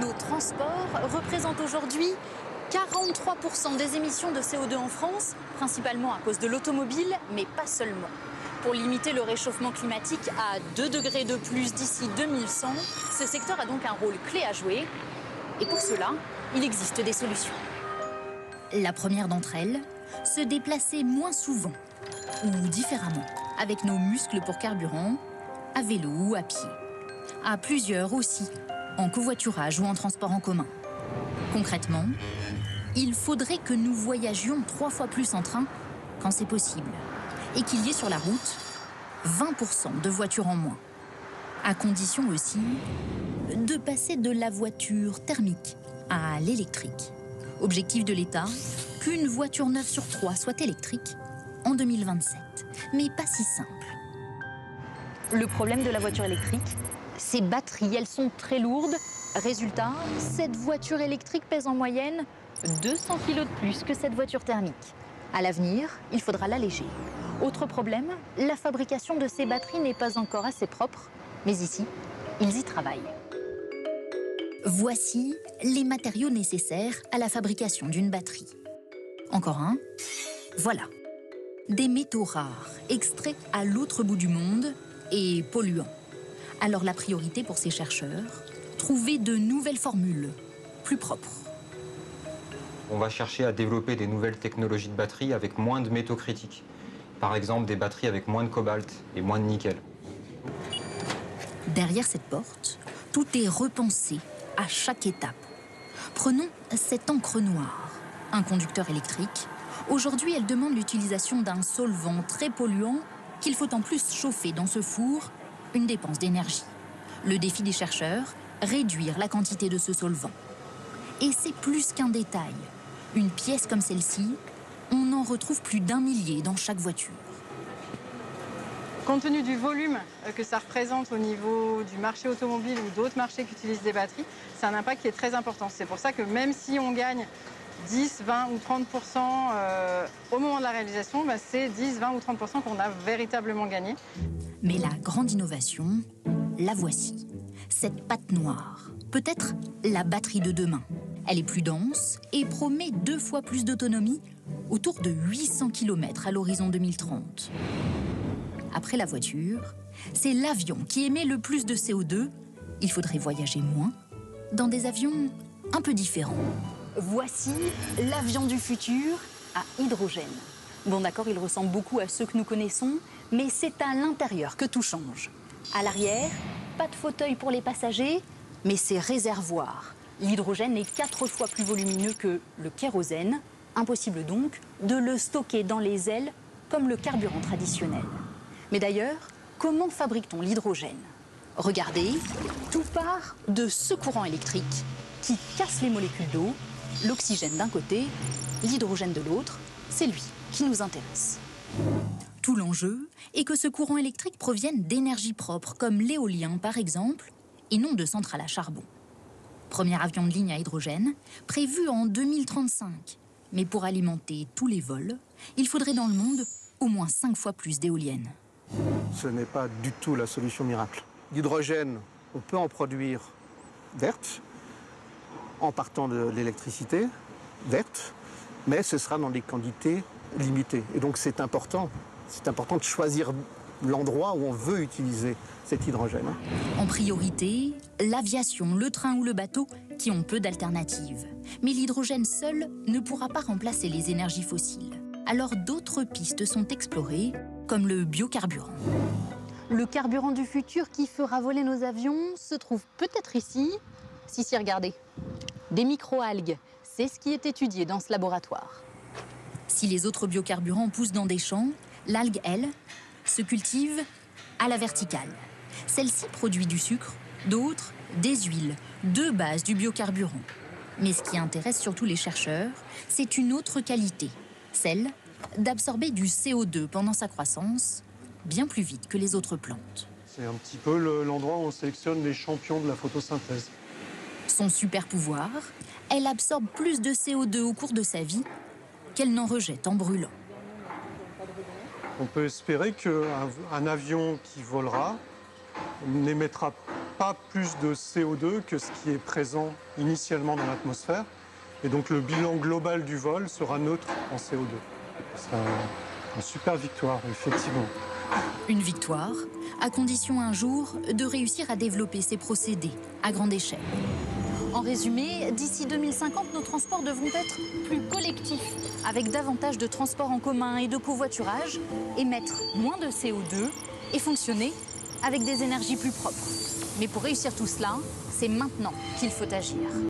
Nos transports représentent aujourd'hui 43% des émissions de CO2 en France, principalement à cause de l'automobile, mais pas seulement. Pour limiter le réchauffement climatique à 2 degrés de plus d'ici 2100, ce secteur a donc un rôle clé à jouer. Et pour cela, il existe des solutions. La première d'entre elles, se déplacer moins souvent ou différemment, avec nos muscles pour carburant, à vélo ou à pied. À plusieurs aussi, en covoiturage ou en transport en commun. Concrètement, il faudrait que nous voyagions 3 fois plus en train quand c'est possible. Et qu'il y ait sur la route 20% de voitures en moins. À condition aussi de passer de la voiture thermique à l'électrique. Objectif de l'État, qu'une voiture neuve sur 3 soit électrique en 2027. Mais pas si simple. Le problème de la voiture électrique, ses batteries, elles sont très lourdes. Résultat, cette voiture électrique pèse en moyenne 200 kg de plus que cette voiture thermique. À l'avenir, il faudra l'alléger. Autre problème, la fabrication de ces batteries n'est pas encore assez propre, mais ici, ils y travaillent. Voici les matériaux nécessaires à la fabrication d'une batterie. Encore un, voilà. Des métaux rares, extraits à l'autre bout du monde et polluants. Alors la priorité pour ces chercheurs, trouver de nouvelles formules, plus propres. On va chercher à développer des nouvelles technologies de batterie avec moins de métaux critiques. Par exemple, des batteries avec moins de cobalt et moins de nickel. Derrière cette porte, tout est repensé à chaque étape. Prenons cette encre noire, un conducteur électrique. Aujourd'hui, elle demande l'utilisation d'un solvant très polluant qu'il faut en plus chauffer dans ce four, une dépense d'énergie. Le défi des chercheurs, réduire la quantité de ce solvant. Et c'est plus qu'un détail. Une pièce comme celle-ci, on en retrouve plus d'1 millier dans chaque voiture. Compte tenu du volume que ça représente au niveau du marché automobile ou d'autres marchés qui utilisent des batteries, c'est un impact qui est très important. C'est pour ça que même si on gagne 10, 20 ou 30% au moment de la réalisation, c'est 10, 20 ou 30% qu'on a véritablement gagné. Mais la grande innovation, la voici. Cette pâte noire, peut-être la batterie de demain. Elle est plus dense et promet 2 fois plus d'autonomie, autour de 800 km à l'horizon 2030. Après la voiture, c'est l'avion qui émet le plus de CO2. Il faudrait voyager moins, dans des avions un peu différents. Voici l'avion du futur à hydrogène. Bon d'accord, il ressemble beaucoup à ceux que nous connaissons, mais c'est à l'intérieur que tout change. À l'arrière, pas de fauteuil pour les passagers, mais c'est réservoir. L'hydrogène est 4 fois plus volumineux que le kérosène. Impossible donc de le stocker dans les ailes comme le carburant traditionnel. Mais d'ailleurs, comment fabrique-t-on l'hydrogène? Regardez, tout part de ce courant électrique qui casse les molécules d'eau, l'oxygène d'un côté, l'hydrogène de l'autre. C'est lui qui nous intéresse. Tout l'enjeu est que ce courant électrique provienne d'énergie propre, comme l'éolien par exemple, et non de centrales à charbon. Premier avion de ligne à hydrogène, prévu en 2035. Mais pour alimenter tous les vols, il faudrait dans le monde au moins 5 fois plus d'éoliennes. Ce n'est pas du tout la solution miracle. L'hydrogène, on peut en produire verte, en partant de l'électricité verte, mais ce sera dans des quantités limitées. Et donc c'est important de choisir l'endroit où on veut utiliser cet hydrogène. En priorité, l'aviation, le train ou le bateau qui ont peu d'alternatives. Mais l'hydrogène seul ne pourra pas remplacer les énergies fossiles. Alors d'autres pistes sont explorées, comme le biocarburant. Le carburant du futur qui fera voler nos avions se trouve peut-être ici. Si, regardez. Des microalgues, c'est ce qui est étudié dans ce laboratoire. Si les autres biocarburants poussent dans des champs, l'algue, elle, se cultive à la verticale. Celle-ci produit du sucre, d'autres, des huiles, 2 bases du biocarburant. Mais ce qui intéresse surtout les chercheurs, c'est une autre qualité, celle d'absorber du CO2 pendant sa croissance, bien plus vite que les autres plantes. C'est un petit peu l'endroit où on sélectionne les champions de la photosynthèse. Son super pouvoir, elle absorbe plus de CO2 au cours de sa vie qu'elle n'en rejette en brûlant. On peut espérer qu'un avion qui volera n'émettra pas plus de CO2 que ce qui est présent initialement dans l'atmosphère. Et donc le bilan global du vol sera neutre en CO2. C'est une super victoire, effectivement. Une victoire, à condition un jour de réussir à développer ces procédés à grande échelle. En résumé, d'ici 2050, nos transports devront être plus collectifs, avec davantage de transports en commun et de covoiturage, émettre moins de CO2 et fonctionner avec des énergies plus propres. Mais pour réussir tout cela, c'est maintenant qu'il faut agir.